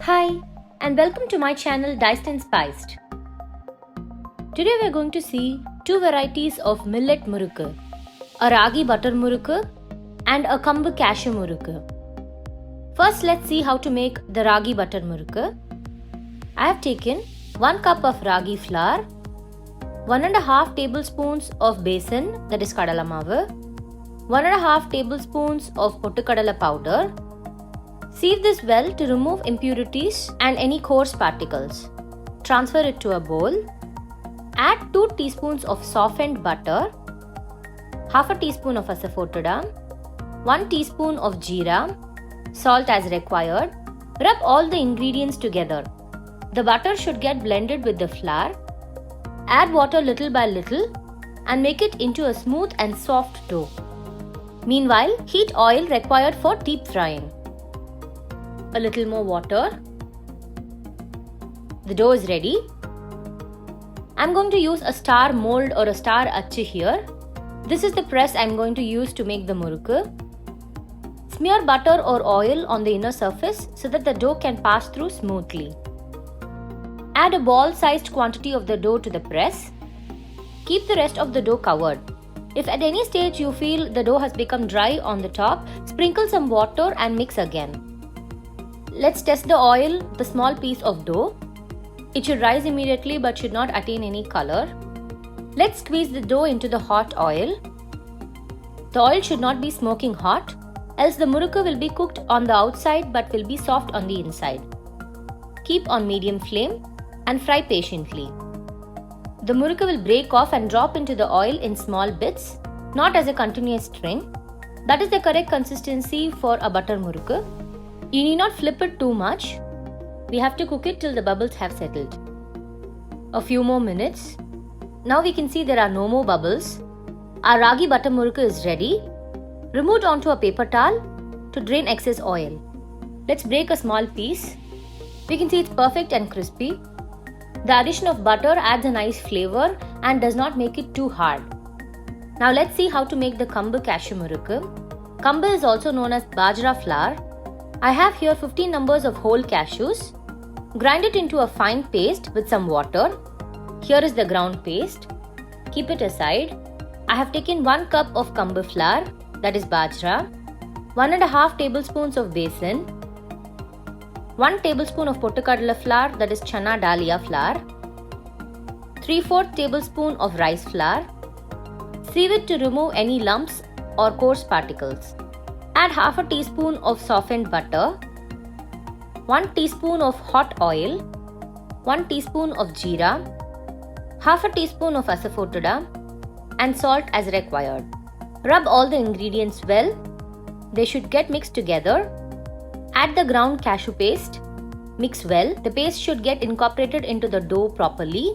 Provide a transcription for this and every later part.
Hi, and welcome to my channel Diced and Spiced. Today we are going to see two varieties of Millet Murukku, a Ragi Butter Murukku and a Kambu Cashew Murukku. First, let's see how to make the Ragi Butter Murukku. I have taken 1 cup of Ragi Flour, 1.5 tablespoons of Besan, that is Kadalai Maavu, 1.5 tablespoons of Pottukadalai powder. Sieve this well to remove impurities and any coarse particles. Transfer it to a bowl. Add 2 teaspoons of softened butter, half a teaspoon of Asafoetida, 1 teaspoon of Jeera, salt as required. Rub all the ingredients together. The butter should get blended with the flour. Add water little by little and make it into a smooth and soft dough. Meanwhile, heat oil required for deep frying. A little more water. The dough is ready. I'm going to use a star mold or a star achu here. This is the press I'm going to use to make the murukku. Smear butter or oil on the inner surface so that the dough can pass through smoothly. Add a ball-sized quantity of the dough to the press. Keep the rest of the dough covered. If at any stage you feel the dough has become dry on the top, sprinkle some water and mix again. Let's test the oil, the small piece of dough. It should rise immediately but should not attain any color. Let's squeeze the dough into the hot oil. The oil should not be smoking hot, else the murukku will be cooked on the outside but will be soft on the inside. Keep on medium flame and fry patiently. The murukku will break off and drop into the oil in small bits, not as a continuous string. That is the correct consistency for a butter murukku. You need not flip it too much. We have to cook it till the bubbles have settled. A few more minutes. Now we can see there are no more bubbles. Our Ragi Butter Murukku is ready. Remove it onto a paper towel to drain excess oil. Let's break a small piece. We can see it's perfect and crispy. The addition of butter adds a nice flavor and does not make it too hard. Now let's see how to make the Kambu Cashew Murukku. Kambu is also known as Bajra flour. I have here 15 numbers of whole cashews. Grind it into a fine paste with some water. Here is the ground paste. Keep it aside. I have taken 1 cup of Kambu flour, that is Bajra, 1.5 tablespoons of Besan, 1 tablespoon of Pottukadalai flour, that is Channa Dalia flour, 3/4 tablespoon of rice flour. Sieve it to remove any lumps or coarse particles. Add half a teaspoon of softened butter, 1 teaspoon of hot oil, 1 teaspoon of Jeera, half a teaspoon of Asafoetida and salt as required. Rub all the ingredients well. They should get mixed together. Add the ground cashew paste. Mix well. The paste should get incorporated into the dough properly.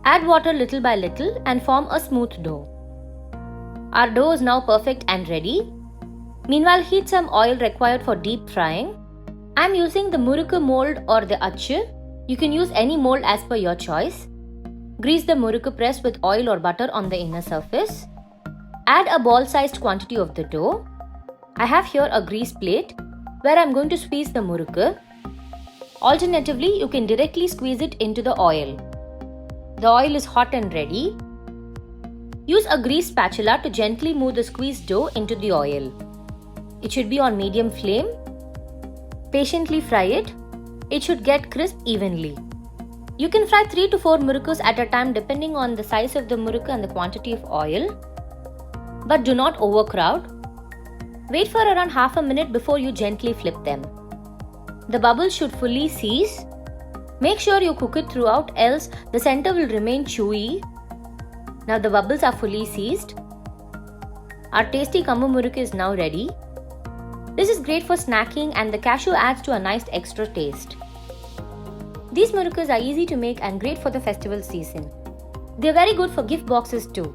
Add water little by little and form a smooth dough. Our dough is now perfect and ready. Meanwhile, heat some oil required for deep frying. I am using the murukku mold or the achu. You can use any mold as per your choice. Grease the murukku press with oil or butter on the inner surface. Add a ball-sized quantity of the dough. I have here a greased plate where I am going to squeeze the murukku. Alternatively, you can directly squeeze it into the oil. The oil is hot and ready. Use a greased spatula to gently move the squeezed dough into the oil. It should be on medium flame. Patiently fry it. It should get crisp evenly. You can fry 3 to 4 murukkus at a time depending on the size of the murukku and the quantity of oil. But do not overcrowd. Wait for around half a minute before you gently flip them. The bubbles should fully cease. Make sure you cook it throughout, else the center will remain chewy. Now the bubbles are fully ceased. Our tasty Kambu Murukku is now ready. This is great for snacking and the cashew adds to a nice extra taste. These murukkus are easy to make and great for the festival season. They are very good for gift boxes too.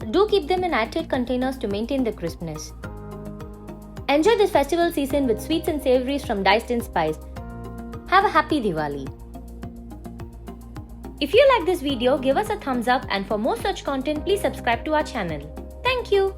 Do keep them in airtight containers to maintain the crispness. Enjoy this festival season with sweets and savories from Diced and Spiced. Have a happy Diwali. If you like this video, give us a thumbs up and for more such content, please subscribe to our channel. Thank you.